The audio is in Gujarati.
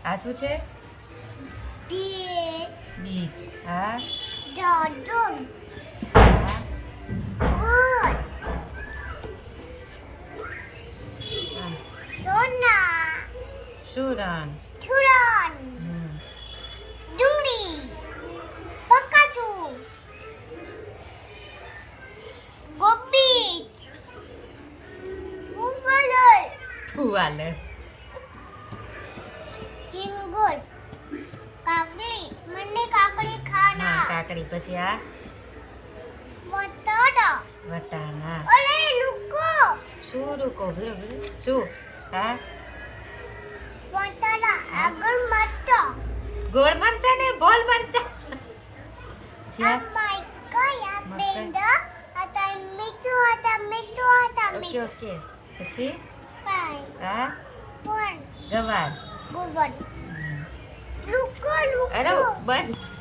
આ શું છે? બીટ. હા. હા. સુરણ. ફુવાલર. હા કાકડી. પછી આ વટાણા. શું રૂકો? શું? હા. ગોળ મરચા ને બોલ મરચા. Okay okay. પછી હા ગવાર. અરે બંધ.